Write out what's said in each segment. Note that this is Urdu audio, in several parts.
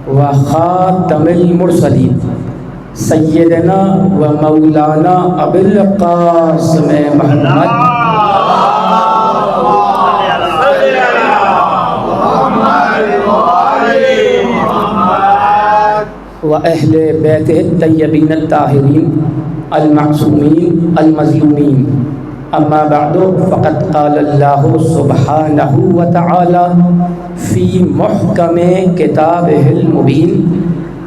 وخاتم المرسلین سیدنا و مولانا ابو القاسم محمد و اہل بیتہ الطیبین الطاہرین المعصومین المظلومین اما بعد فقد قال اللہ سبحانہ وتعالی فی محکم کتابہ المبین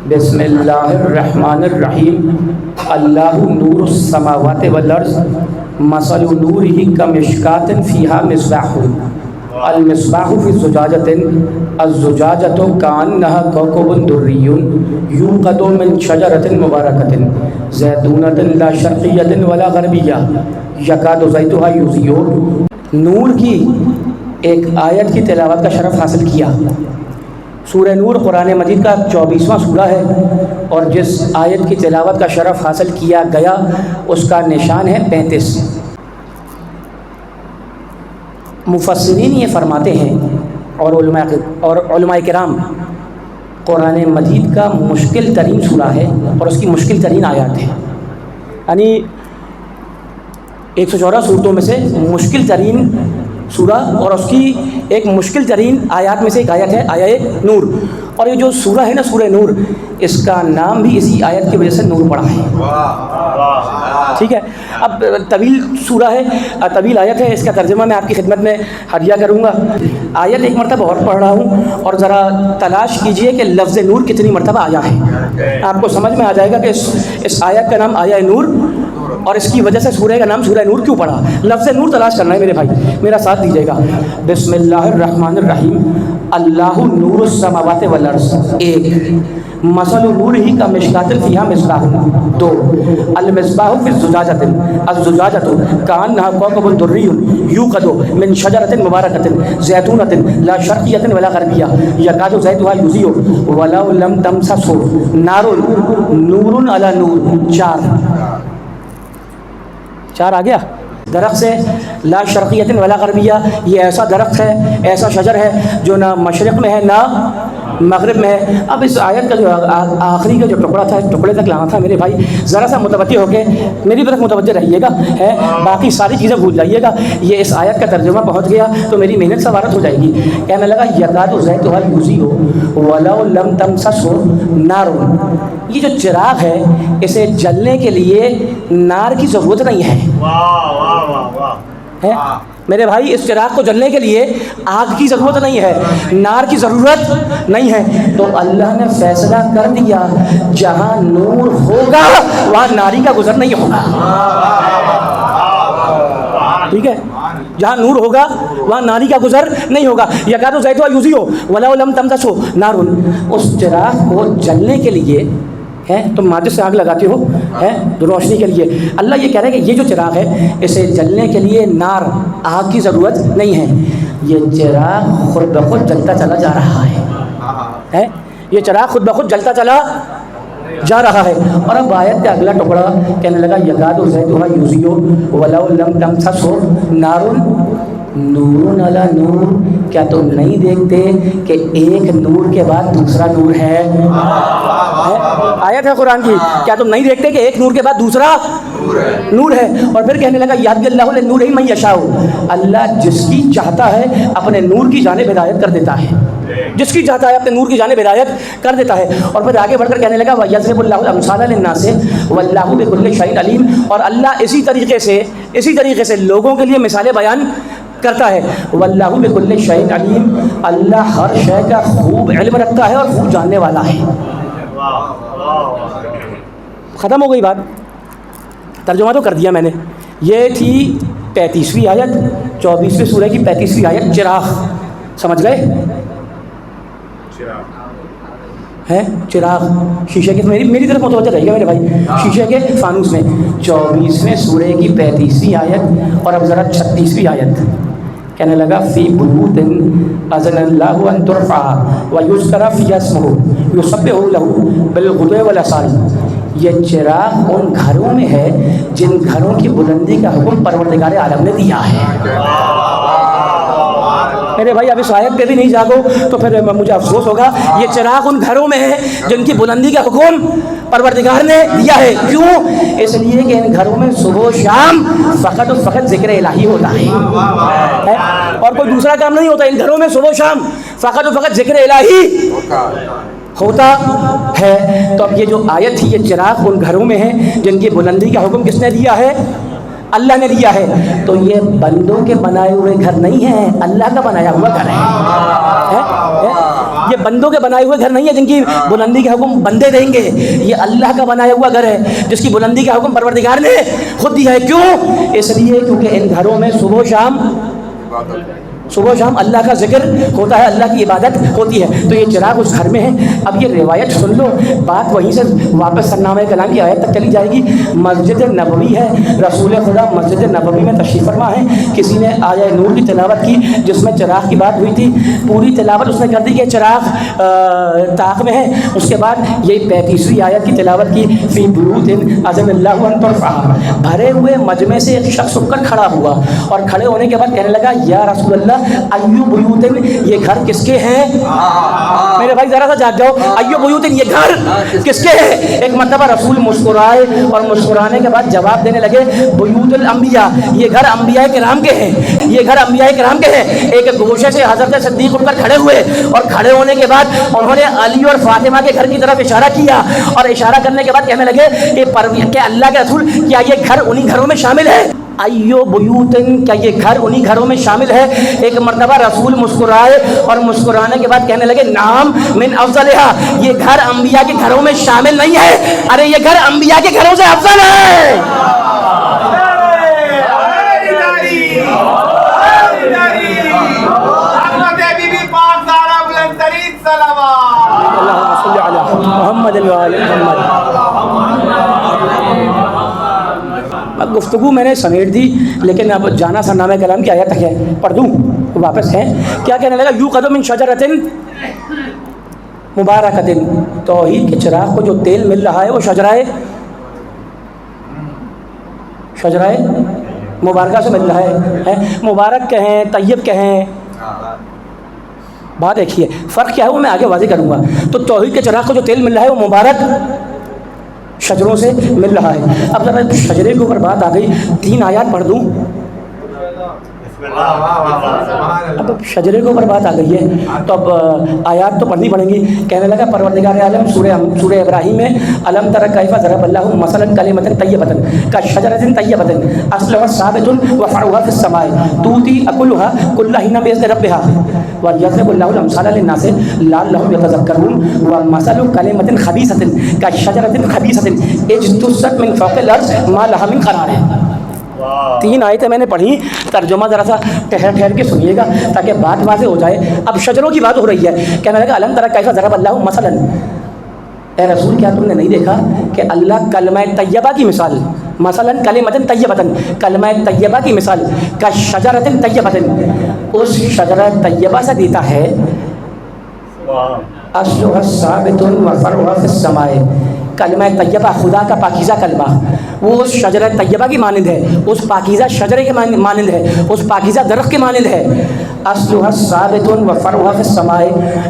بسم اللہ الرحمن الرحیم اللہ نور السماوات والارض مثل نورہ کمشکاۃ فیہا مصباح المصباح فی زجاجۃ الزجاجۃ کأنہا کوکب دری یوقد من شجرۃ مبارکۃ زیتونۃ لا شرقیۃ ولا غربیہ یکاد زیتها یضیء۔ نور کی ایک آیت کی تلاوت کا شرف حاصل کیا۔ سورہ نور قرآن مجید کا 24واں سورہ ہے، اور جس آیت کی تلاوت کا شرف حاصل کیا گیا اس کا نشان ہے 35۔ مفسرین یہ فرماتے ہیں اور علماء کرام، قرآن مجید کا مشکل ترین سورہ ہے اور اس کی مشکل ترین آیات ہے، یعنی 114 صورتوں میں سے مشکل ترین سورہ، اور اس کی ایک مشکل ترین آیات میں سے ایک آیت ہے آیہ نور۔ اور یہ جو سورہ ہے نا، سورہ نور، اس کا نام بھی اسی آیت کی وجہ سے نور پڑا ہے۔ ٹھیک ہے، اب طویل سورہ ہے، طویل آیت ہے، اس کا ترجمہ میں آپ کی خدمت میں ہدیہ کروں گا۔ آیت ایک مرتبہ اور پڑھ رہا ہوں، اور ذرا تلاش کیجئے کہ لفظ نور کتنی مرتبہ آیا ہے، آپ کو سمجھ میں آ جائے گا کہ اس آیت کا نام آیہ نور، اور اس کی وجہ سے سورہ کا نام سورہ نور کیوں پڑا۔ لفظ نور تلاش کرنا ہے میرے بھائی، میرا ساتھ دیجیے گا۔ بسم اللہ الرحمن الرحیم، اللہ نور السماوات والارض، ایک، مثل نورہ کمشکاۃ فیہا مصباح، دو، المصباح فی الزجاجۃ الزجاجۃ کأنہا کوکب دری یوقد من شجرۃ مبارکۃ زیتونۃ لا شرقیۃ ولا غربیہ یکاد زیتها یضیء ولو لم تمسسہ نار نور علی نور۔ چار آ گیا۔ درخت سے لا شرقیۃ ولا غربیہ، یہ ایسا درخت ہے، ایسا شجر ہے جو نہ مشرق میں ہے نہ مغرب میں ہے۔ اب اس آیت کا جو آخری کا جو ٹکڑا تھا، اس ٹکڑے تک لانا تھا میرے بھائی، ذرا سا متوجہ ہو کے میری طرف متوجہ رہیے گا، ہے باقی ساری چیزیں بھول جائیے گا۔ یہ اس آیت کا ترجمہ پہنچ گیا تو میری محنت سوارت ہو جائے گی۔ کہنے لگا یکاد زیتها یضیء ولو لم تمسسہ نار، یہ جو چراغ ہے اسے جلنے کے لیے نار کی ضرورت نہیں ہے۔ میرے بھائی، اس چراغ کو جلنے کے لیے آگ کی ضرورت نہیں ہے، نار کی ضرورت نہیں ہے۔ تو اللہ نے فیصلہ کر دیا، جہاں نور ہوگا وہاں ناری کا گزر نہیں ہوگا۔ ٹھیک ہے، جہاں نور ہوگا وہاں ناری کا گزر نہیں ہوگا۔ یکاد زیتها یضیء ولو لم تمسسہ نار، اس چراغ کو جلنے کے لیے ہے، تم ماچس سے آگ لگاتے ہو ہے روشنی کے لیے، اللہ یہ کہہ رہے ہیں کہ یہ جو چراغ ہے اسے جلنے کے لیے نار، آگ کی ضرورت نہیں ہے۔ یہ چراغ خود بخود جلتا چلا جا رہا ہے، یہ چراغ خود بخود جلتا چلا جا رہا ہے۔ اور اب آیت کا اگلا ٹکڑا کہنے لگا یکاد زیتها یضیء ولو لم تمسسہ نار نور علی نور، کیا تم نہیں دیکھتے کہ ایک نور کے بعد دوسرا نور ہے؟ آیت ہے قرآن کی، کیا تم نہیں دیکھتے کہ ایک نور کے بعد دوسرا نور ہے؟ اور پھر کہنے لگا یهدی اللہ لنورہ من یشاء، اللہ جس کی چاہتا ہے اپنے نور کی جانب ہدایت کر دیتا ہے، جس کی چاہتا ہے اپنے نور کی جانب ہدایت کر دیتا ہے۔ اور پھر آگے بڑھ کر کہنے لگا وَيَضْرِبُ اللَّهُ الْأَمْثَالَ لِلنَّاسِ وَاللَّهُ بِكُلِّ شَيْءٍ عَلِيمٌ، اور اللہ اسی طریقے سے لوگوں کے لیے مثالیں بیان کرتا ہے۔ واللہ بکل شیء علیم، اللہ ہر شے کا خوب علم رکھتا ہے اور خوب جاننے والا ہے۔ ختم ہو گئی بات، ترجمہ تو کر دیا میں نے۔ یہ تھی 35ویں آیت، 24ویں سورہ کی 35ویں آیت، چراغ، سمجھ گئے؟ ہے چراغ شیشے کے، میری طرف متوجہ رہیے گا میرے بھائی، شیشے کے فانوس میں 24ویں سورہ کی 35ویں آیت، اور اب ذرا 36ویں آیت۔ کہنے لگا فی بیوت اذن اللہ ان ترفع ویذکر فیہا اسمہ یسبح لہ بالغدو والآصال، یہ چراغ ان گھروں میں ہے جن گھروں کی بلندی کا حکم پروردگار عالم نے دیا ہے۔ میرے بھائی اب اس آیت پہ بھی نہیں جاگو تو پھر مجھے افسوس ہوگا. یہ چراغ ان گھروں میں ہے جن کی بلندی کا حکم پروردگار نے دیا ہے. کیوں؟ اس لیے کہ ان گھروں میں صبح و شام فقط اور فقط ذکر الہی ہوتا ہے اور کوئی دوسرا کام نہیں ہوتا. ان گھروں میں صبح و شام فقط اور فقط ذکر الہی ہوتا ہے. تو اب یہ جو آیت تھی یہ چراغ ان گھروں میں ہے جن کی بلندی کا حکم کس نے دیا ہے؟ اللہ نے دیا ہے. تو یہ بندوں کے بنائے ہوئے گھر نہیں ہیں, اللہ کا بنایا ہوا گھر ہے. یہ بندوں کے بنائے ہوئے گھر نہیں ہے جن کی بلندی کا حکم بندے دیں گے. یہ اللہ کا بنایا ہوا گھر ہے جس کی بلندی کا حکم پروردگار نے خود دیا ہے. کیوں؟ اس لیے کیونکہ ان گھروں میں صبح و شام اللہ کا ذکر ہوتا ہے, اللہ کی عبادت ہوتی ہے. تو یہ چراغ اس گھر میں ہے. اب یہ روایت سن لو, بات وہیں سے واپس سرنامہ کلام کی آیت تک چلی جائے گی. مسجد نبوی ہے, رسول خدا مسجد نبوی میں تشریف فرما ہے. کسی نے آیہ نور کی تلاوت کی جس میں چراغ کی بات ہوئی تھی, پوری تلاوت اس نے کر دی کہ چراغ طاق میں ہے. اس کے بعد یہ 35ویں آیت کی تلاوت کی, فی بیوت اذن اللہ ان ترفع. بھرے ہوئے مجمع سے ایک شخص اٹھ کر کھڑا ہوا اور کھڑے ہونے کے بعد کہنے لگا, یا رسول اللہ ایو بیوتن, یہ گھر کس کے ہیں؟ میرے بھائی ذرا سا جاگ جاؤ, ایو بیوتن, یہ گھر کس کے ہیں؟ ایک مرتبہ رسول مسکرائے اور مسکرانے کے بعد جواب دینے لگے, بیوت الانبیاء, یہ گھر انبیاء کرام کے ہیں, یہ گھر انبیاء کرام کے ہیں. ایک گوشے سے حضرت صدیق اٹھ کر کھڑے ہوئے اور کھڑے ہونے کے بعد انہوں نے علی اور فاطمہ کے گھر کی طرف اشارہ کیا اور اشارہ کرنے کے بعد کہنے لگے کہ اللہ کے رسول کیا یہ گھر انہی گھروں میں شامل ہے؟ ایو بیوتن, کیا یہ گھر انہی گھروں میں شامل ہے؟ ایک مرتبہ رسول مسکرائے اور مسکرانے کے بعد کہنے لگے, نعم من افضلھا, یہ گھر انبیاء کے گھروں میں شامل نہیں ہے, ارے یہ گھر انبیاء کے گھروں سے افضل ہے. محمد اب گفتگو میں نے سمیٹ دی, لیکن اب جانا سرنامہ کلام کی آیت تک ہے, پڑھ دوں واپس ہے. کیا کہنے لگا, یوقد من شجرۃ مبارکۃ, توحید کے چراغ کو جو تیل مل رہا ہے وہ شجرہ مبارکہ سے مل رہا ہے. مبارک کہیں طیب کہیں, بات دیکھیے فرق کیا ہے وہ میں آگے واضح کروں گا. تو توحید کے چراغ کو جو تیل مل رہا ہے وہ مبارک شجروں سے مل رہا ہے. اب ذرا شجرے کے اوپر بات آ گئی, 3 آیات پڑھ دوں. اب شجرے کے اوپر بات آ گئی ہے تو اب آیات تو پڑھنی پڑیں گی. کہنے لگا پروردگار عالم سورہ ابراہیم میں, الم تر کیف ضرب اللہ مثلا کلمۃ طیبۃ کشجرۃ طیبۃ اصلها ثابت وفرعها في السماء تؤتي اكلها كل حين باذن ربها ويضرب الله الامثال للناس لعلهم يتذكرون ومثل كلمة خبيثة كشجرة خبيثة اجتثت من فوق الارض ما لها من قرار. 3 آیتیں میں نے پڑھی, ترجمہ ذرا سا ٹھہر کے سنیے گا تاکہ بات واضح ہو جائے. اب شجروں کی بات ہو رہی ہے. کہنے لگا الم تر کیف ضرب اللہ مثلا, اے رسول کیا تم نے نہیں دیکھا کہ اللہ کلمہ طیبہ کی مثال, مثلا کلمۃ طیبۃ, کلمہ طیبہ کی مثال, کا شجرۃ طیبۃ, اس شجرہ طیبہ سے دیتا ہے, اصلها ثابت وفرعها في السماء, کلمہ طیبہ خدا کا پاکیزہ کلمہ وہ اس شجرہ طیبہ کی مانند ہے, اس پاکیزہ شجرے کے مانند ہے, اس پاکیزہ درخت کے مانند ہے. اصلها ثابت وفرعها في السماء,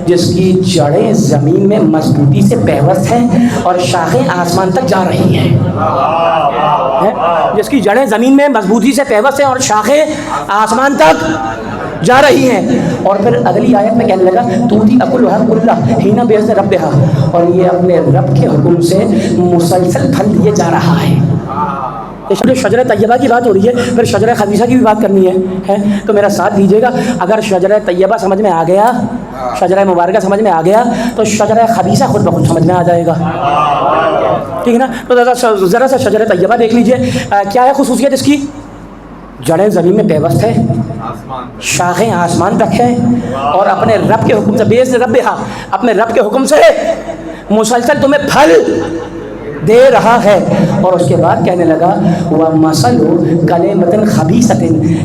جس کی جڑیں زمین میں مضبوطی سے پیوست ہیں اور شاخیں آسمان تک جا رہی ہیں. جس کی جڑیں زمین میں مضبوطی سے پیوست ہیں اور شاخیں آسمان تک جا رہی ہیں. اور پھر اگلی آیت میں کہنے لگا توتی اکلھا کلھا حین باذن ربھا, اور یہ اپنے رب کے حکم سے مسلسل پھل دیے جا رہا ہے. شجرہ طیبہ کی بات ہو رہی ہے, پھر شجرہ خبیثہ کی بھی بات کرنی ہے. تو میرا ساتھ دیجیے گا, اگر شجرہ طیبہ سمجھ میں آ گیا, شجرہ مبارکہ سمجھ میں آ گیا, تو شجرہ خبیثہ خود بخود سمجھ میں آ جائے گا. ٹھیک ہے نا. تو ذرا سا شجرہ طیبہ دیکھ لیجیے. کیا ہے خصوصیت اس کی؟ جڑیں زمین میں پیوست ہے, شاخیں آسمان تک ہیں, اور اپنے رب کے حکم سے باذن ربھا, اپنے رب کے حکم سے مسلسل تمہیں پھل دے رہا ہے. اور اس کے بعد کہنے لگا وَمَثَلُ كَلِمَةٍ خَبِيثَةٍ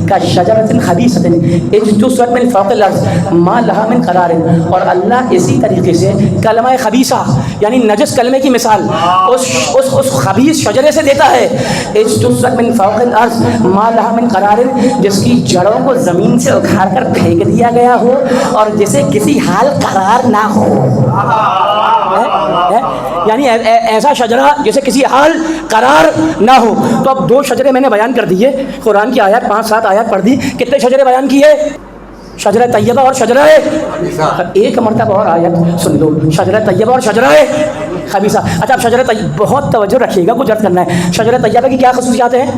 كَشَجَرَةٍ خَبِيثَةٍ اجْتُثَّتْ مِنْ فَوْقِ الْأَرْضِ مَا لَهَا مِنْ قَرَارٍ. اور اللہ اسی طریقے سے کلمہ خبیثہ یعنی نجس کلمے کی مثال اس خبیث شجرے سے دیتا ہے، اجتثت من فوق الارض ما لها من قرار، جس کی جڑوں کو زمین سے اکھاڑ کر پھینک دیا گیا ہو اور جسے کسی حال قرار نہ ہو، یعنی ایسا شجرہ جسے کسی حال قرار نہ ہو۔ تو اب 2 شجرے میں نے بیان کر دیے، قرآن کی آیات 5-7 آیات پڑھ دی، کتنے شجرے بیان کیے؟ شجرہ طیبہ اور شجرہ ایک مرتبہ اور آیت سن لو، شجرہ طیبہ اور شجرہ خبیثہ۔ اچھا اب شجرہ طیبہ بہت توجہ رکھیے گا، کچھ عرض کرنا ہے۔ شجرہ طیبہ کی کیا خصوصیات ہیں؟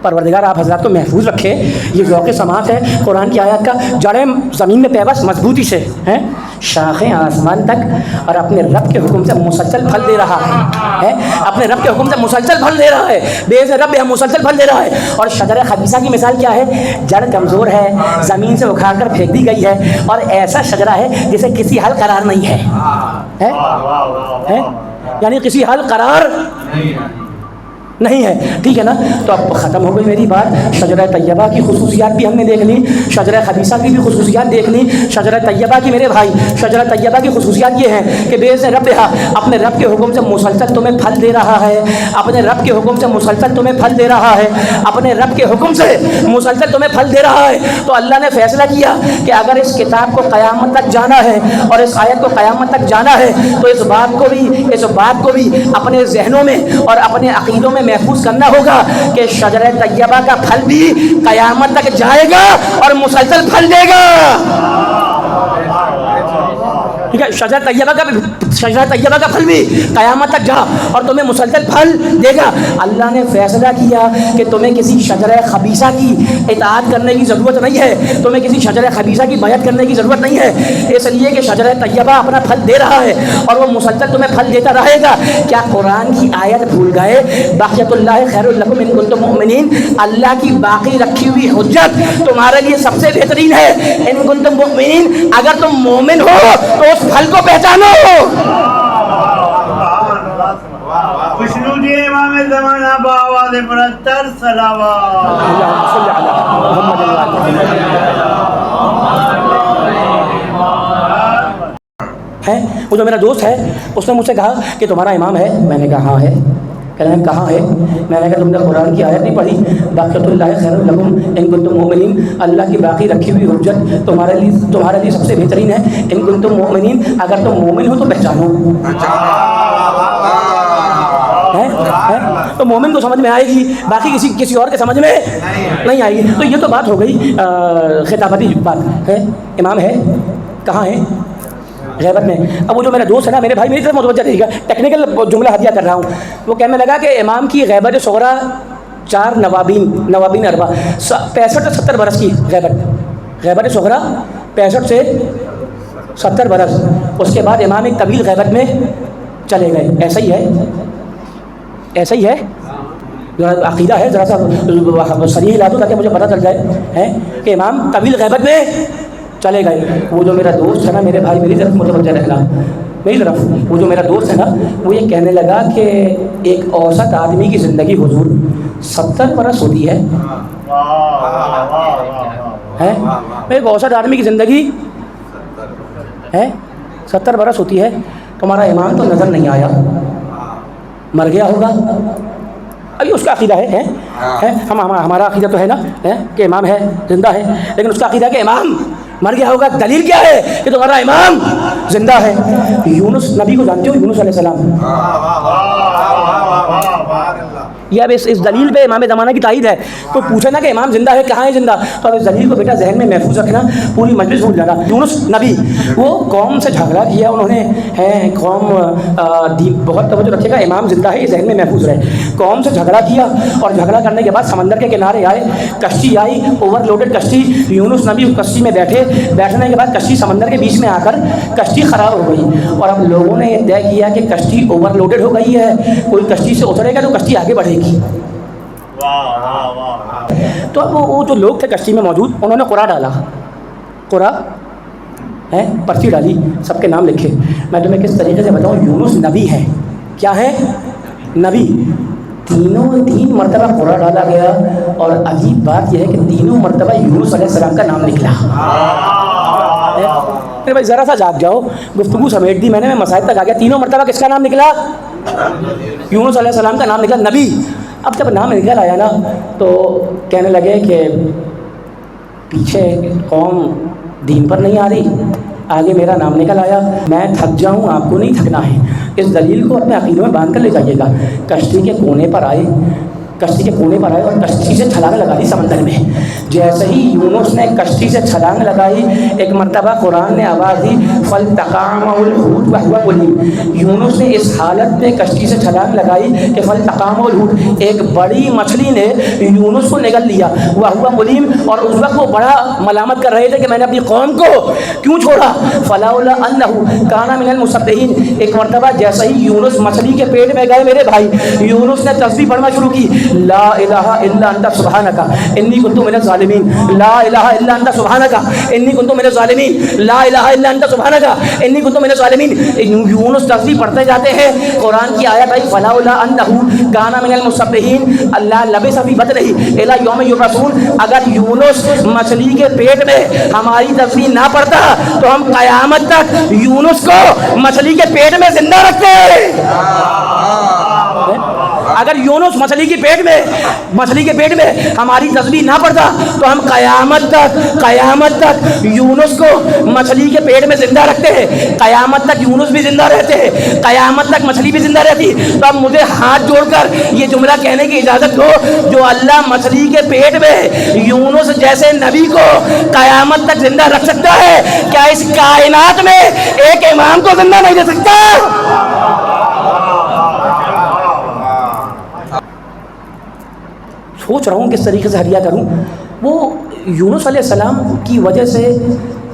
پروردگار آپ حضرات کو محفوظ رکھے، یہ ذوق سماعت ہے قرآن کی آیات کا۔ جڑیں زمین میں پیوست مضبوطی سے ہیں، شاخیں آسمان تک، اور اپنے رب کے حکم سے مسلسل پھل دے رہا ہے، اپنے رب کے حکم سے مسلسل پھل دے رہا ہے، بے سے رب مسلسل پھل دے رہا ہے۔ اور شجرہ خبیثہ کی مثال کیا ہے؟ جڑ کمزور ہے، زمین سے اکھاڑ کر پھینک دی گئی ہے، اور ایسا شجرہ ہے جسے کسی حال قرار نہیں ہے، یعنی کسی حال قرار نہیں ہے، ٹھیک ہے نا؟ تو اب ختم ہو گئی میری بات۔ شجرہ طیبہ کی خصوصیات بھی ہم نے دیکھ لی، شجرہ خبیثہ کی بھی خصوصیات دیکھ لی۔ شجرہ طیبہ کی میرے بھائی، شجرہ طیبہ کی خصوصیات یہ ہیں کہ بے سے رب اپنے رب کے حکم سے مسلسل تمہیں پھل دے رہا ہے، اپنے رب کے حکم سے مسلسل تمہیں پھل دے رہا ہے، اپنے رب کے حکم سے مسلسل تمہیں پھل دے رہا ہے۔ تو اللہ نے فیصلہ کیا کہ اگر اس کتاب کو قیامت تک جانا ہے اور اس آیت کو قیامت تک جانا ہے تو اس بات کو بھی اپنے ذہنوں میں اور اپنے عقیدوں میں محفوظ کرنا ہوگا کہ شجرہ طیبہ کا پھل بھی قیامت تک جائے گا اور مسلسل پھل دے گا، ٹھیک ہے؟ شجرہ طیبہ کا پھل بھی قیامت تک جا اور تمہیں مسلسل پھل دے گا۔ اللہ نے فیصلہ کیا کہ تمہیں کسی شجرہ خبیثہ کی اطاعت کرنے کی ضرورت نہیں ہے، تمہیں کسی شجرہ خبیثہ کی بیعت کرنے کی ضرورت نہیں ہے، اس لیے کہ شجرہ طیبہ اپنا پھل دے رہا ہے اور وہ مسلسل تمہیں پھل دیتا رہے گا۔ کیا قرآن کی آیت بھول گئے؟ بقیۃ اللہ خیر لکم ان کنتم مؤمنین، اللہ کی باقی رکھی ہوئی حجت تمہارے لیے سب سے بہترین ہے۔ ان کنتم مؤمنین، اگر تم مومن ہو تو اس پھل کو پہچانو۔ خوشنو جی امام زمانہ باواز پرستر صلوات ہے۔ وہ جو میرا دوست ہے اس نے مجھ سے کہا کہ تمہارا امام ہے، میں نے کہا ہاں ہے۔ کہنے کہاں ہے؟ میں نے کہا تم نے قرآن کی آیت نہیں پڑھی؟ بقیۃ اللہ خیر لکم ان کنتم مؤمنین، اللہ کی باقی رکھی ہوئی حجت تمہارے لیے سب سے بہترین ہے۔ ان کنتم مؤمنین، اگر تم مومن ہو تو پہچانو۔ تو مومن کو سمجھ میں آئے گی، باقی کسی اور کے سمجھ میں نہیں آئے گی۔ تو یہ تو بات ہو گئی خطابتی بات ہے۔ امام ہے کہاں ہے؟ غیبت میں۔ اب وہ جو میرا دوست ہے نا، میرے بھائی میری طرف متوجہ رہے گا، ٹیکنیکل جملہ ہدیہ کر رہا ہوں۔ وہ کہنے لگا کہ امام کی غیبت صغریٰ 4 نوابین اربع 65 سے 70 برس کی غیبت صغریٰ 65 سے 70 برس۔ اس کے بعد امام ایک طویل غیبت میں چلے گئے۔ ایسا ہی ہے عقیدہ ہے، ذرا سا صریح لا دو تاکہ مجھے پتہ چل جائے کہ امام طویل غیبت میں چلے گئے۔ وہ جو میرا دوست ہے نا، میرے بھائی میری طرف متوجہ رہنا، میری طرف۔ وہ جو میرا دوست ہے نا، وہ یہ کہنے لگا کہ ایک اوسط آدمی کی زندگی حضور 70 برس ہوتی ہے۔ ایک اوسط آدمی کی زندگی ہے 70 برس ہوتی ہے۔ تمہارا امام تو نظر نہیں آیا، مر گیا ہوگا۔ ابھی اس کا عقیدہ ہے ہمارا عقیدہ تو ہے نا کہ امام ہے، زندہ ہے، لیکن اس کا عقیدہ ہے کہ امام مر گیا ہوگا۔ دلیل کیا ہے کہ تمہارا امام زندہ ہے؟ یونس نبی کو جانتے ہو، یونس علیہ السلام؟ یہ اب اس دلیل پہ امام زمانہ کی تائید ہے۔ کوئی پوچھے نا کہ امام زندہ ہے، کہاں ہے زندہ، تو اب اس دلیل کو بیٹا ذہن میں محفوظ رکھنا، پوری مجلس بھول جانا۔ یونس نبی وہ قوم سے جھگڑا کیا انہوں نے، قوم بہت توجہ رکھے گا، امام زندہ ہے، یہ ذہن میں محفوظ رہے۔ قوم سے جھگڑا کیا اور جھگڑا کرنے کے بعد سمندر کے کنارے آئے، کشتی آئی، اوور لوڈڈ کشتی۔ یونس نبی کشتی میں بیٹھنے کے بعد کشتی سمندر کے بیچ میں آ کر کشتی خراب ہو گئی، اور اب لوگوں نے یہ طے کیا کہ کشتی اوور لوڈڈ ہو گئی ہے، کوئی کشتی سے اترے گا تو کشتی آگے بڑھے گی۔ تو اب وہ جو لوگ تھے کشتی میں موجود، انہوں نے قرعہ ڈالا، پرچی ڈالی، سب کے نام لکھے۔ میں تمہیں کس طریقے سے بتاؤں، یونس نبی ہے، کیا ہے؟ نبی۔ تین مرتبہ قرعہ ڈالا گیا اور عجیب بات یہ ہے کہ تینوں مرتبہ یونس علیہ السلام کا نام نکلا. میرے بھائی ذرا سا جاگ جاؤ, گفتگو سمیٹ دی میں نے, میں مسائل تک آ گیا. تینوں مرتبہ کس کا نام نکلا؟ یونس علیہ السلام کا نام نکلا, نبی. اب جب نام نکل آیا نا تو کہنے لگے کہ پیچھے قوم دین پر نہیں آ رہی, آگے میرا نام نکل آیا, میں تھک جاؤں, آپ کو نہیں تھکنا ہے. اس دلیل کو اپنے عقیدوں میں باندھ کر لے جائیے گا. کشتی کے کونے پر آئے اور کشتی سے چھلانگ لگا دی سمندر میں. جیسے ہی یونس نے کشتی سے چھلانگ لگائی, ایک مرتبہ قرآن نے آواز دی فَالْتَقَمَهُ الْحُوتُ وَهُوَ مُلِيمٌ. یونس نے اس حالت میں کشتی سے چھلانگ لگائی کہ فَالْتَقَمَهُ الْحُوتُ, ایک بڑی مچھلی نے یونس کو نگل لیا. وَهُوَ مُلِيمٌ, اور اس وقت وہ بڑا ملامت کر رہے تھے کہ میں نے اپنی قوم کو کیوں چھوڑا. فَلَوْلَا أَنَّهُ كَانَ مِنَ الْمُسَبِّحِينَ. ایک مرتبہ جیسے ہی یونس مچھلی کے پیٹ میں گئے میرے بھائی, یونس نے تسبیح پڑھنا شروع کی, لا الہ الا انت سبحانک انی کنت من الظالمین, لا الہ الا انت سبحانک انی کنت من الظالمین, لا الہ الا انت سبحانک انی کنت من الظالمین. یونس تسبیح پڑھتے جاتے ہیں, قرآن کی آیت آئی فلولا انہ کان من المسبحین اللہ لبث فی بطنہ الی یوم یبعثون. اگر یونس مچھلی کے پیٹ میں ہماری تسبیح نہ پڑھتا تو ہم قیامت تک یونس کو مچھلی کے پیٹ میں زندہ رکھتے. اگر یونس مچھلی کے پیٹ میں ہماری تسبیح نہ پڑتا تو ہم قیامت تک یونس کو مچھلی کے پیٹ میں زندہ رکھتے ہیں. قیامت تک یونس بھی زندہ رہتے ہیں, قیامت تک مچھلی بھی زندہ رہتی. تو اب مجھے ہاتھ جوڑ کر یہ جملہ کہنے کی اجازت دو, جو اللہ مچھلی کے پیٹ میں یونس جیسے نبی کو قیامت تک زندہ رکھ سکتا ہے, کیا اس کائنات میں ایک امام کو زندہ نہیں رہ سکتا؟ سوچ رہا ہوں کس طریقے سے ہدیہ کروں. وہ یونس علیہ السلام کی وجہ سے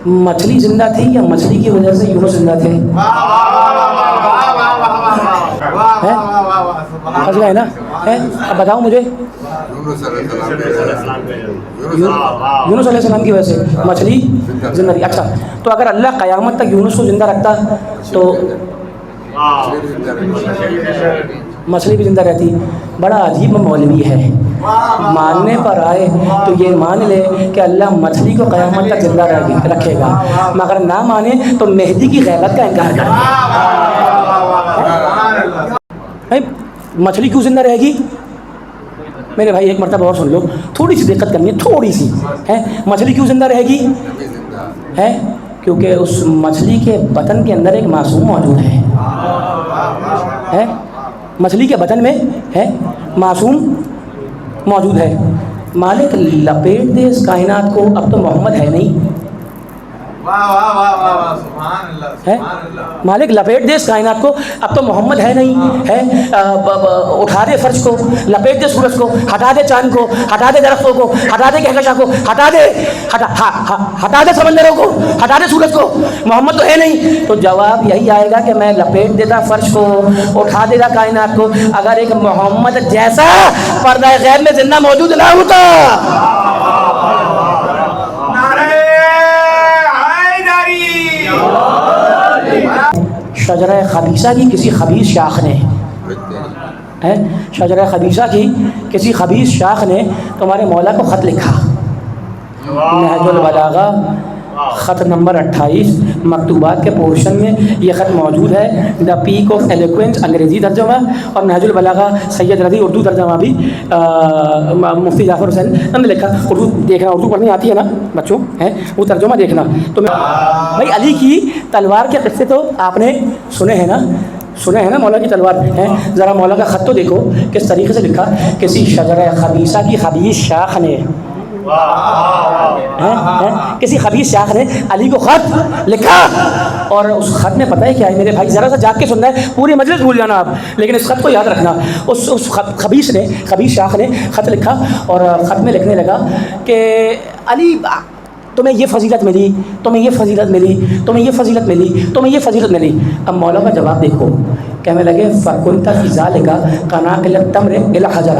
مچھلی زندہ تھی یا مچھلی کی وجہ سے یونس زندہ تھے؟ فضلہ ہے نا, اب بتاؤ مجھے. یونس علیہ السلام کی وجہ سے مچھلی زندہ تھی. اچھا, تو اگر اللہ قیامت تک یونس کو زندہ رکھتا تو مچھلی بھی زندہ رہتی. بڑا عجیب مولوی ہے, ماننے پر آئے تو یہ مان لے کہ اللہ مچھلی کو قیامت تک زندہ رکھے گا, مگر نہ مانے تو مہدی کی غیبت کا انکار کر دے. مچھلی کیوں زندہ رہے گی میرے بھائی؟ ایک مرتبہ اور سن لو, تھوڑی سی دقت کرنی ہے, تھوڑی سی ہے. مچھلی کیوں زندہ رہے گی ہے؟ کیونکہ اس مچھلی کے بطن کے اندر ایک معصوم موجود ہے. مچھلی کے بطن میں ہے معصوم موجود ہے. مالک لپیٹ دے اس کائنات کو, اب تو محمد ہے نہیں ہے. مالک لپیٹ دے اس کائنات کو, اب تو محمد ہے نہیں ہے. اٹھا دے فرش کو, لپیٹ دے سورج کو, ہٹا دے چاند کو, ہٹا دے درختوں کو, ہٹا دے کہکشاں کو, ہٹا دے سمندروں کو, ہٹا دے سورج کو, محمد تو ہے نہیں. تو جواب یہی آئے گا کہ میں لپیٹ دیتا فرش کو, اٹھا دیتا کائنات کو, اگر ایک محمد جیسا پردہ غیب میں زندہ موجود نہ ہوتا. شجرہ خبیثہ کی کسی خبیث شاخ نے شجرہ خبیثہ کی کسی خبیث شاخ نے تمہارے مولا کو خط لکھا. نہج البلاغہ خط نمبر 28 مکتوبات کے پورشن میں یہ خط موجود ہے. دا پیک آف ایلیکوینس انگریزی ترجمہ, اور نہج البلاغہ سید رضی اردو ترجمہ بھی مفتی جعفر حسین نے لکھا. اردو دیکھنا, اردو پڑھنی آتی ہے نا بچوں, وہ ترجمہ دیکھنا. تو بھائی علی کی تلوار کے قصے تو آپ نے سنے ہیں نا, مولا کی تلوار ہے. ذرا مولا کا خط تو دیکھو کس طریقے سے لکھا. کسی شجرہ خبیثہ کی خبیث شاخ نے کسی خبیث شاخ نے علی کو خط لکھا. اور اس خط میں پتہ ہے کیا ہے میرے بھائی؟ ذرا سا جاگ کے سننا ہے, پوری مجلس بھول جانا آپ, لیکن اس خط کو یاد رکھنا. اس خبیث شاخ نے خط لکھا اور خط میں لکھنے لگا کہ علی تمہیں یہ فضیلت ملی, تمہیں یہ فضیلت ملی, تمہیں یہ فضیلت ملی, تمہیں یہ فضیلت ملی. اب مولا کا جواب دیکھو, کہنے لگے فَكُنْتَ فِي ذَلِكَ كَنَاقِلَ التَّمْرِ إِلَى حَجَرَ.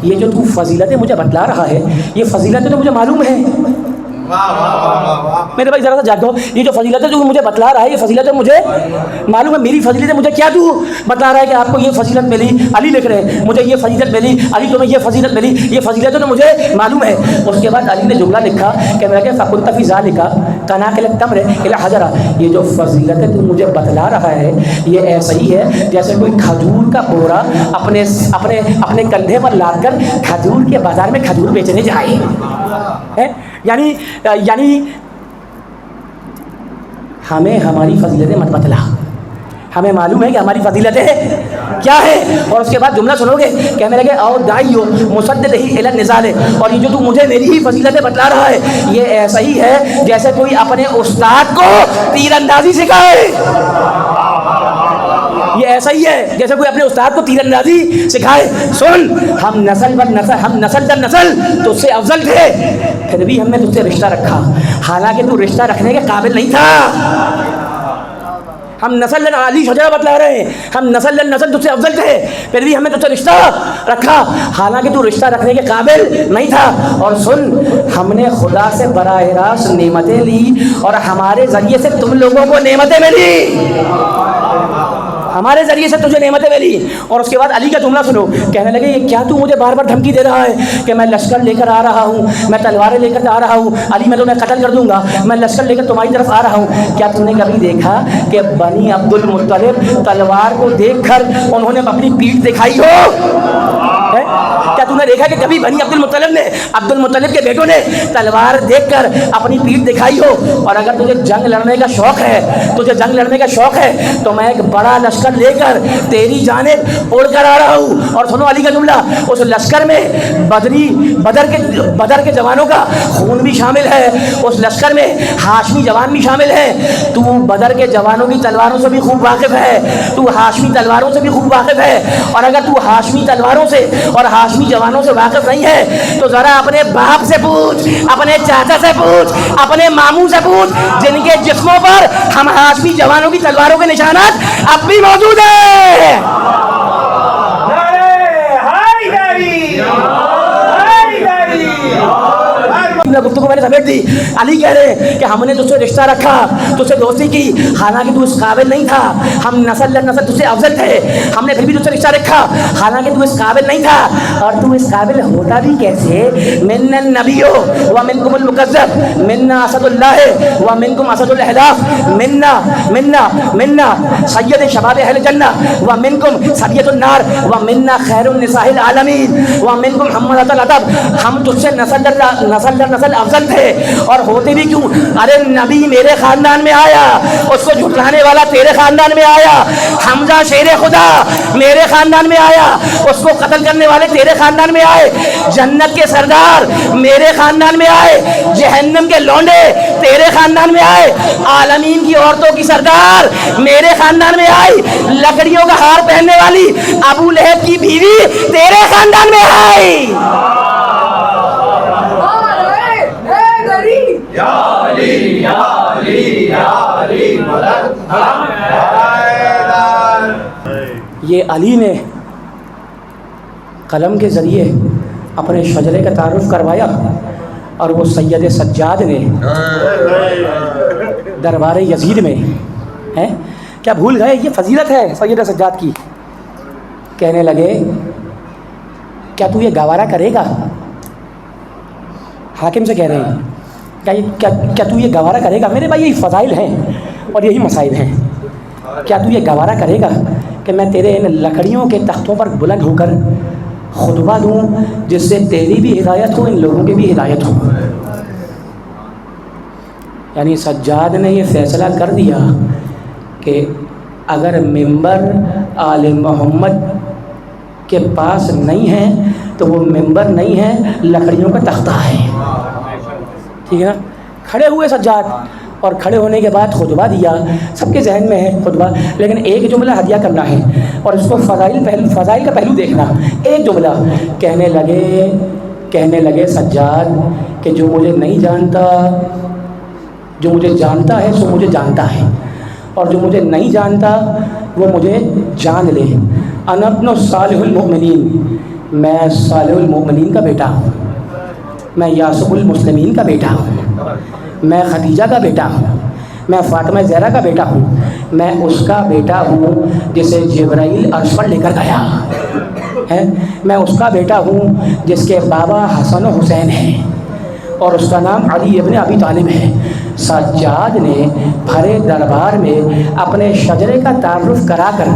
یہ جو تو فضیلتیں مجھے بتلا رہا ہے, یہ فضیلتیں تو مجھے معلوم ہے, میرے بھائی ذرا سا جاگو، یہ جو فضیلت ہے جو مجھے بتلا رہا ہے، یہ فضیلت ہے مجھے معلوم ہے، میری فضیلت ہے، مجھے کیا تو بتا رہا ہے کہ آپ کو یہ فضیلت ملی، علی لکھ رہے ہیں مجھے یہ فضیلت ملی، علی تمہیں یہ فضیلت ملی، یہ فضیلت تو مجھے معلوم ہے۔ اس کے بعد علی نے جملہ لکھا کہ میں کہ فَكُنْتَ فِي ذَلِكَ كَنَاكِلَ التَّمْرِ إِلَى حَجَرَ، یہ جو فضیلت ہے تو مجھے بتلا رہا ہے یہ ایسا ہی ہے جیسے کوئی کھجور کا بورا اپنے کندھے پر لاد کر کھجور کے بازار میں کھجور بیچنے جائے۔ یعنی ہمیں ہماری فضیلتیں مت بتلا، ہمیں معلوم ہے کہ ہماری فضیلتیں کیا ہے۔ اور اس کے بعد جملہ سنو گے، کہنے لگے اور داعیو مسدد ہی الی النزال، اور یہ جو تو مجھے میری ہی فضیلتیں بتلا رہا ہے یہ ایسا ہی ہے جیسے کوئی اپنے استاد کو تیر اندازی سکھائے، یہ ایسا ہی ہے جیسے کوئی اپنے استاد کو تیر اندازی سکھائے۔ سن، ہم نسل در نسل تو اس سے افضل تھے، پھر بھی ہم نے تجھ سے رشتہ رکھا، حالانکہ تو رشتہ رکھنے کے قابل نہیں تھا۔ ہم نسل علی شجرہ بتلا رہے ہیں، ہم نسل تجھ سے افضل تھے، پھر بھی ہم نے تجھ سے رشتہ رکھا، حالانکہ تو رشتہ رکھنے کے قابل نہیں تھا۔ اور سن، ہم نے خدا سے براہ راست نعمتیں لی اور ہمارے ذریعے سے تم لوگوں کو نعمتیں ملی، ہمارے ذریعے سے تجھے نعمتیں ملی۔ اور اس کے بعد علی کا جملہ سنو، کہنے لگے یہ کیا تو مجھے بار بار دھمکی دے رہا ہے کہ میں لشکر لے کر آ رہا ہوں، میں تلواریں لے کر آ رہا ہوں، علی میں تمہیں قتل کر دوں گا، میں لشکر لے کر تمہاری طرف آ رہا ہوں۔ کیا تم نے کبھی دیکھا کہ بنی عبد المطلب تلوار کو دیکھ کر انہوں نے اپنی پیٹھ دکھائی ہو؟ کیا تم نے دیکھا کہ کبھی بنی عبد المطلب کے بیٹوں نے تلوار دیکھ کر اپنی پیٹھ دکھائی ہو؟ اور اگر تجھے جنگ لڑنے کا شوق ہے تو میں ایک بڑا لشکر لے کر تیری جانب اڑ کر آ رہا ہوں۔ اور سنو علی کا جملہ، اس لشکر میں بدر کے جوانوں کا خون بھی شامل ہے، اس لشکر میں ہاشمی جوان بھی شامل ہیں۔ تو بدر کے جوانوں کی تلواروں سے بھی خوب واقف ہے، تو ہاشمی تلواروں سے بھی خوب واقف ہے، اور اگر تو ہاشمی تلواروں سے اور ہاشمی جوانوں سے واقف نہیں ہے تو ذرا اپنے باپ سے پوچھ، اپنے چاچا سے پوچھ، اپنے ماموں سے پوچھ، جن کے جسموں پر ہم ہاشمی جوانوں کی تلواروں کے نشانات اب بھی موجود ہیں۔ گفتگو میں نے سمیٹ دی۔ علی کہہ رہے ہیں کہ ہم نے تجھ سے رشتہ رکھا، تجھ سے دوستی کی، حالانکہ تو اس قابل نہیں تھا، ہم نسل در نسل تجھ سے افضل تھے، ہم نے پھر بھی تجھ سے رشتہ رکھا، حالانکہ تو اس قابل نہیں تھا۔ اور تو اس قابل ہوتا بھی کیسے؟ من النبی و منکم المکذب، منا اسد اللہ و منکم اسد الاحلاف، منا سید شباب اہل جنہ و منکم سید النار و منا خیر النساء العالمین و منکم حملۃ العطب، ہم تجھ سے نسل در نسل افضل تھے، اور ہوتے بھی کیوں؟ ارے نبی میرے خاندان میں آیا، اس کو جھٹلانے والا تیرے خاندان میں آیا، حمزہ شیر خدا میرے خاندان میں آیا، اس کو قتل کرنے والے تیرے خاندان میں آئے، جنت کے سردار میرے خاندان میں آئے، جہنم کے لونڈے تیرے خاندان میں آئے، عالمین کی عورتوں کی سردار میرے خاندان میں آئی، لکڑیوں کا ہار پہننے والی ابو لہب کی بیوی تیرے خاندان میں آئی۔ یہ علی نے قلم کے ذریعے اپنے شجرے کا تعارف کروایا، اور وہ سید سجاد نے دربار یزید میں ہیں، کیا بھول گئے؟ یہ فضیلت ہے سید سجاد کی۔ کہنے لگے کیا تو یہ گوارا کرے گا؟ حاکم سے کہہ رہے ہیں کیا تو یہ گوارا کرے گا؟ میرے بھائی یہی فضائل ہیں اور یہی مسائل ہیں۔ کیا تو یہ گوارا کرے گا کہ میں تیرے ان لکڑیوں کے تختوں پر بلند ہو کر خطبہ دوں، جس سے تیری بھی ہدایت ہو، ان لوگوں کی بھی ہدایت ہو؟ یعنی سجاد نے یہ فیصلہ کر دیا کہ اگر ممبر آل محمد کے پاس نہیں ہے تو وہ ممبر نہیں ہے، لکڑیوں کا تختہ ہے۔ ٹھیک ہے نا؟ کھڑے ہوئے سجاد، اور کھڑے ہونے کے بعد خطبہ دیا، سب کے ذہن میں ہے خطبہ، لیکن ایک جملہ ہدیہ کرنا ہے اور اس کو فضائل کا پہلو دیکھنا۔ ایک جملہ کہنے لگے سجاد کہ جو مجھے نہیں جانتا، جو مجھے جانتا ہے سو مجھے جانتا ہے، اور جو مجھے نہیں جانتا وہ مجھے جان لے۔ انا ابن صالح المؤمنین، میں صالح المؤمنین کا بیٹا ہوں، میں یاسب المسلمین کا بیٹا ہوں۔ میں خدیجہ کا بیٹا ہوں، میں فاطمہ زہرا کا بیٹا ہوں، میں اس کا بیٹا ہوں جسے جبرائیل عرش پر لے کر گیا ہے، میں اس کا بیٹا ہوں جس کے بابا حسن و حسین ہیں اور اس کا نام علی ابن ابی طالب ہے۔ سجاد نے بھرے دربار میں اپنے شجرے کا تعارف کرا کر،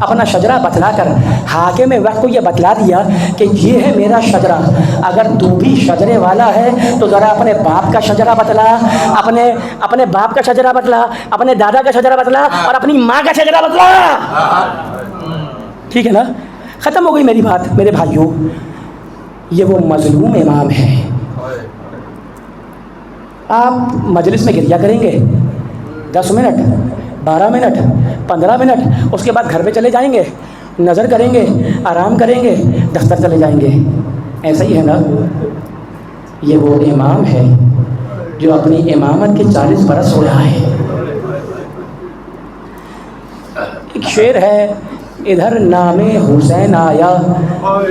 اپنا شجرہ بتلا کر حاکم وقت کو یہ بتلا دیا کہ یہ ہے میرا شجرہ، اگر تو بھی شجرے والا ہے تو ذرا اپنے باپ کا شجرہ بتلا، اپنے باپ کا شجرہ بتلا، اپنے دادا کا شجرہ بتلا اور اپنی ماں کا شجرہ بتلا۔ ٹھیک ہے نا؟ ختم ہو گئی میری بات میرے بھائیوں۔ یہ وہ مظلوم امام ہے۔ آپ مجلس میں گریہ کریں گے 10 منٹ، 12 منٹ، 15 منٹ، اس کے بعد گھر پہ چلے جائیں گے، نظر کریں گے، آرام کریں گے، دفتر چلے جائیں گے، ایسا ہی ہے نا؟ یہ وہ امام ہے جو اپنی امامت کے 40 برس ہو رہا ہے۔ ایک شعر ہے، ادھر نام حسین آیا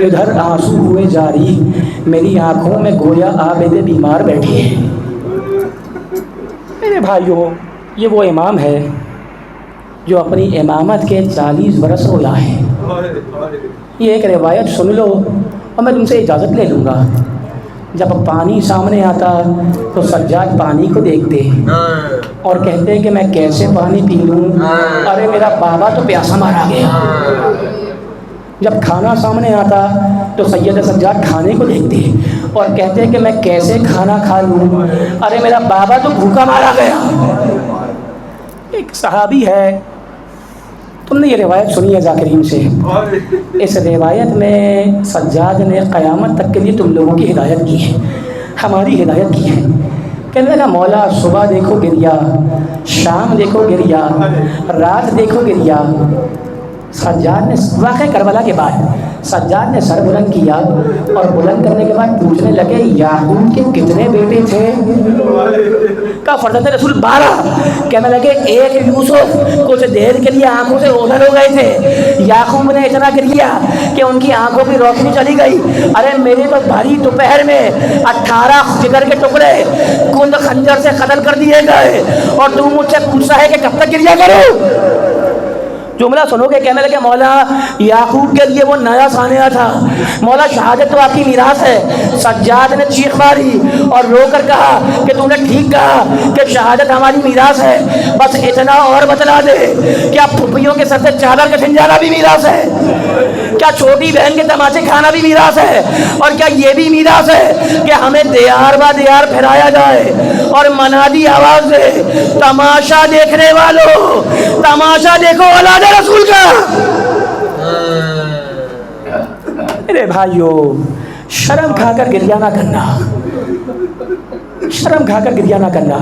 ادھر آنسو ہوئے جاری، میری آنکھوں میں گویا عابد بیمار بیٹھے ہیں۔ میرے بھائیوں، یہ وہ امام ہے جو اپنی امامت کے 40 برس ہو گیا ہے۔ یہ ایک روایت سن لو اور میں تم سے اجازت لے لوں گا۔ جب پانی سامنے آتا تو سجاد پانی کو دیکھتے اور کہتے کہ میں کیسے پانی پی لوں، ارے میرا بابا تو پیاسا مارا گیا۔ جب کھانا سامنے آتا تو سید سجاد کھانے کو دیکھتے اور کہتے کہ میں کیسے کھانا کھا لوں، ارے میرا بابا تو بھوکا مارا گیا۔ ایک صحابی ہے، تم نے یہ روایت سنی ہے ذاکرین سے، اس روایت میں سجاد نے قیامت تک کے لیے تم لوگوں کی ہدایت کی ہے، ہماری ہدایت کی ہے۔ کہنے لگا مولا صبح دیکھو گریا، شام دیکھو گریا، رات دیکھو گریا۔ سجاد نے واقع کربلا کے بعد سجاد نے سر بلند کیا اور بلند کرنے کے بعد پوچھنے لگے یعقوب کے کتنے بیٹے تھے؟ کہا فرزند رسول 12۔ کہنے لگے ایک یوسف کچھ دیر کے لیے آنکھوں سے اوجھل ہو گئے تھے، یعقوب نے اتنا گریا کہ ان کی آنکھوں کی روشنی چلی گئی، ارے میرے تو بھاری دوپہر میں 18 جگر کے ٹکڑے کند خنجر سے قتل کر دیے گئے اور تم مجھ سے پوچھتا ہے کہ کب تک گریا کروں؟ جملہ سنو گے، کہنے لگے مولا یعقوب کے لیے وہ نیا ثانیہ تھا، مولا شہادت تو آپ کی میراث ہے۔ سجاد نے چیخ ماری اور رو کر کہا کہ تم نے ٹھیک کہا کہ شہادت ہماری میراث ہے، بس اتنا اور بتلا دے، کیا پھپھیوں کے سر سے چادر کا چھن جانا بھی میراث ہے؟ کیا چھوٹی بہن کے تماچے کھانا بھی میراث ہے؟ اور کیا یہ بھی میراث ہے کہ ہمیں دیار با دیار پھیرایا جائے اور منادی آواز دے تماشا دیکھنے والوں، تماشا دیکھو اولاد رسول کا؟ میرے بھائیوں، شرم کھا کر گریہ نہ کرنا، شرم کھا کر گریہ نہ کرنا۔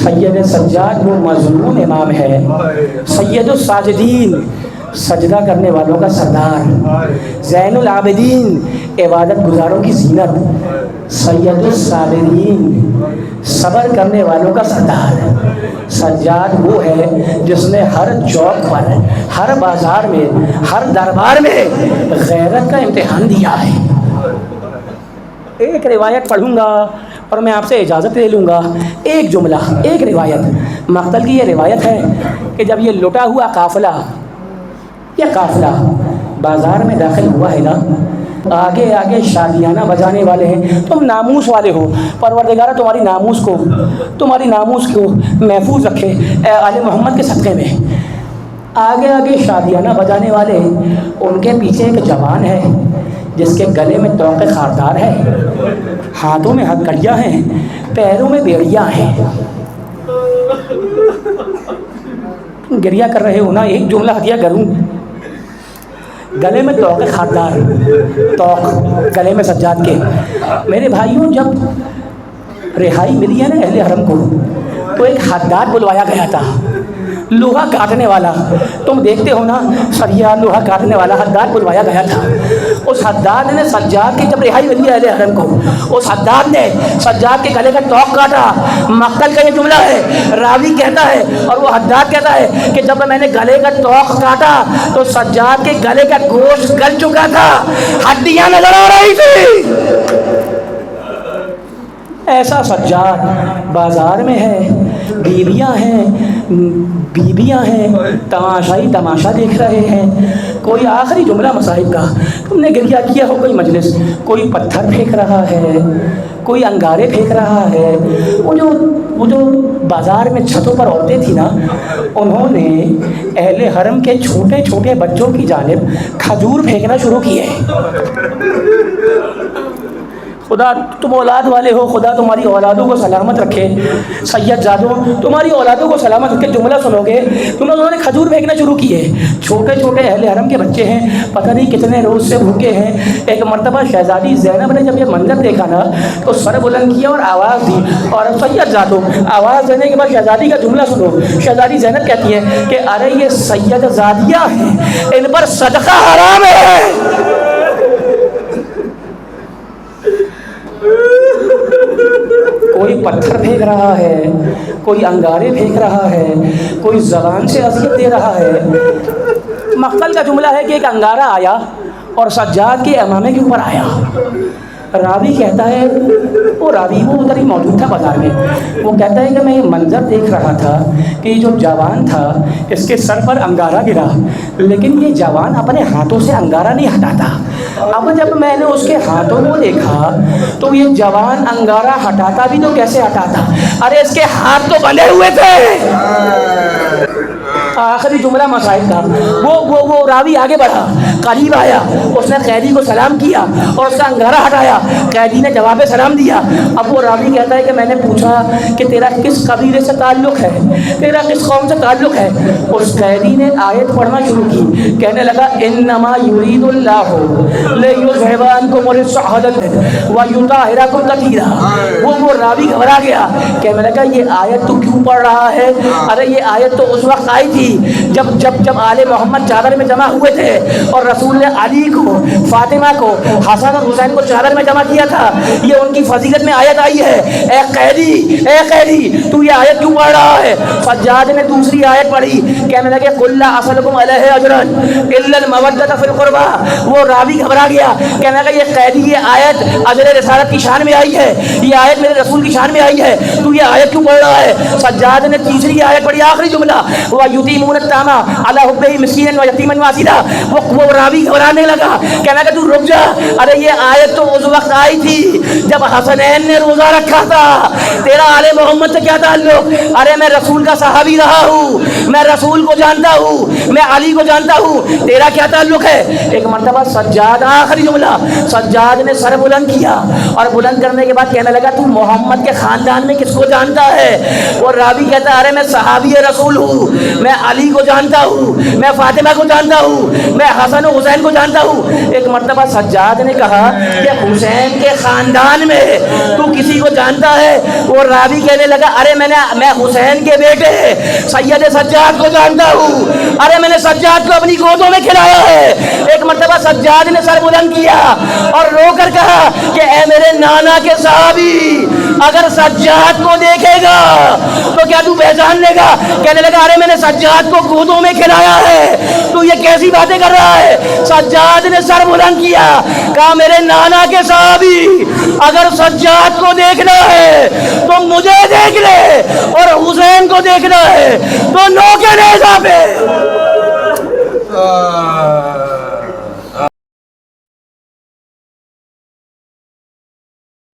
سید سجاد وہ مظلوم امام ہے، سید الساجدین سجدہ کرنے والوں کا سردار، زین العابدین عبادت گزاروں کی زینت، سید الصابرین صبر کرنے والوں کا سردار۔ سجاد وہ ہے جس نے ہر چوک پر، ہر بازار میں، ہر دربار میں غیرت کا امتحان دیا ہے۔ ایک روایت پڑھوں گا اور میں آپ سے اجازت لے لوں گا، ایک جملہ، ایک روایت مقتل کی۔ یہ روایت ہے کہ جب یہ لٹا ہوا قافلہ، یہ قافلہ بازار میں داخل ہوا ہے نا، آگے آگے شادیانہ بجانے والے ہیں، تم ناموس والے ہو، پروردگارہ تمہاری ناموس کو محفوظ رکھے اے آل محمد کے صدقے میں۔ آگے آگے شادیانہ بجانے والے، ان کے پیچھے ایک جوان ہے جس کے گلے میں توق خاردار ہے، ہاتھوں میں ہتکڑیاں ہیں، پیروں میں بیڑیاں ہیں۔ گریہ کر رہے ہو نا، ایک جملہ ہدیہ کروں، گلے میں توق خاردار، توق گلے میں سجاد کے۔ میرے بھائیوں، جب رہائی ملی ہے نا اہل حرم کو، تو ایک حداد بلوایا گیا تھا، لوہا کاٹنے والا، تم دیکھتے ہو نا سریا لوہا کاٹنے والا حداد بلوایا گیا تھا۔ اس حداد نے سجاد کی جب رہائی ملی اہل حرم کو، اس حداد نے سجاد کے گلے کا توق کاٹا۔ مقتل کا یہ جملہ ہے، راوی کہتا ہے اور وہ حداد کہتا ہے کہ جب میں نے گلے کا توق کاٹا تو سجاد کے گلے کا گوشت گل چکا تھا، ہڈیاں نظر آ رہی تھی۔ ایسا سجاد بازار میں ہے، بیویاں ہیں تماشائی تماشا دیکھ رہے ہیں۔ کوئی آخری جملہ مصائب کا، تم نے گریہ کیا ہو کوئی مجلس، کوئی پتھر پھینک رہا ہے، کوئی انگارے پھینک رہا ہے۔ وہ جو بازار میں چھتوں پر عورتیں تھیں نا، انہوں نے اہل حرم کے چھوٹے چھوٹے بچوں کی جانب کھجور پھینکنا شروع کیے۔ خدا تم اولاد والے ہو، خدا تمہاری اولادوں کو سلامت رکھے۔ سید زادوں تمہاری اولادوں کو سلامت رکھے۔ جملہ سنو گے، انہوں نے کھجور پھینکنا شروع کیے۔ چھوٹے چھوٹے اہل حرم کے بچے ہیں، پتہ نہیں کتنے روز سے بھوکے ہیں۔ ایک مرتبہ شہزادی زینب نے جب یہ منظر دیکھا نا تو سر بلند کیا اور آواز دی، اور سید زادوں آواز دینے کے بعد شہزادی کا جملہ سنو۔ شہزادی زینب کہتی ہے کہ ارے یہ سید زادیاں ہیں، ان پر صدقہ حرام ہے۔ کوئی پتھر پھینک رہا ہے، کوئی انگارے پھینک رہا ہے، کوئی زبان سے اذیت دے رہا ہے۔ مقتل کا جملہ ہے کہ ایک انگارہ آیا اور سجاد کے امامے کے اوپر آیا۔ راوی کہتا ہے، وہ ادھر ہی موجود تھا بازار میں، وہ کہتا ہے کہ میں یہ منظر دیکھ رہا تھا کہ یہ جو جوان تھا اس کے سر پر انگارہ گرا، لیکن یہ جوان اپنے ہاتھوں سے انگارہ نہیں ہٹاتا۔ اب جب میں نے اس کے ہاتھوں کو دیکھا تو یہ جوان انگارہ ہٹاتا بھی تو کیسے ہٹاتا، ارے اس کے ہاتھ تو بندھے ہوئے تھے۔ آخری جملہ مصائب کا، وہ راوی آگے بڑھا، قریب آیا، اس نے قیدی کو سلام کیا اور اس کا انگارہ ہٹایا۔ قیدی نے جواب سلام دیا۔ اب وہ راوی کہتا ہے کہ میں نے پوچھا کہ تیرا کس قبیلے سے تعلق ہے، تیرا کس قوم سے تعلق ہے؟ اس قیدی نے آیت پڑھنا شروع کی، کہنے لگا انما یرید اللہ لیذھب عنکم الرجس ویطہرکم تطہیرا۔ وہ راوی گھبرا گیا، کہنے لگا یہ آیت تو کیوں پڑھ رہا ہے؟ ارے یہ آیت تو اس وقت آئی تھی جب آل محمد چادر میں جمع ہوئے تھے اور رسول نے علی کو، فاطمہ کو، حسن اور حسین کو چادر میں جمع کیا تھا۔ یہ ان کی فضیلت میں آیت آئی ہے۔ اے قیدی تو یہ آیت کیوں پڑھ رہا ہے؟ سجاد نے دوسری آیت پڑھی، کہنے لگے قل لا اسألکم علیہ اجرا الا المودۃ فی القربى۔ وہ راوی گھبرا گیا، کہنے لگا یہ قیدی یہ آیت اجر رسالت کی شان میں آئی ہے، یہ آیت میرے رسول کی شان میں آئی ہے، تو یہ آیت کیوں پڑھ رہا ہے؟ سجاد نے تیسری آیت پڑھی، آخری جملہ وَيُطِيمُونَ الطَّعَامَ عَلَىٰ حُبِّهِ مِسْكِينًا وَيَتِيمًا وَأَسِيرًا۔ وہ راوی گھبرانے لگا، کہنے لگا تو رک جا، ارے یہ آیت تو اس وقت آئی تھی جب حسنین نے روزہ رکھا تھا، تیرا آل محمد سے کیا تعلق؟ ارے میں رسول کا صحابی رہا ہوں، میں رسول کو جانتا ہوں، میں علی کو جانتا ہوں، تیرا کیا تعلق ہے؟ ایک مرتبہ سجاد، آخری جملہ، سجاد نے سر بلند کیا اور بلند کرنے کے بعد کہنے لگا تو محمد کے خاندان میں کس کو جانتا ہے؟ وہ راوی کہتا ہے ارے میں صحابی رسول ہوں، میں علی کو جانتا ہوں، میں فاطمہ کو جانتا ہوں، میں حسن و حسین کو جانتا ہوں۔ ایک مرتبہ سجاد نے کہا کہ حسین کے خاندان میں تو کسی کو جانتا ہے؟ وہ راوی کہنے لگا ارے میں حسین کے بیٹے سید سجاد کو جانتا ہوں، ارے میں نے سجاد کو اپنی گودوں میں کھلایا ہے۔ ایک مرتبہ سجاد نے سر بلند کیا اور رو کر کہا کہ اے میرے نانا کے صحابی، اگر سجاد کو دیکھے گا تو کیا تو پہچان لے گا؟ کہنے لگا ارے میں نے سجاد کو گودوں میں کھلایا ہے، تو یہ کیسی باتیں کر رہا ہے؟ سجاد نے سر بلند کیا، کہا میرے نانا کے صحابی، اگر سجاد کو دیکھنا ہے تو مجھے دیکھ لے، اور حسین کو دیکھنا ہے تو نو کے نیزہ پہ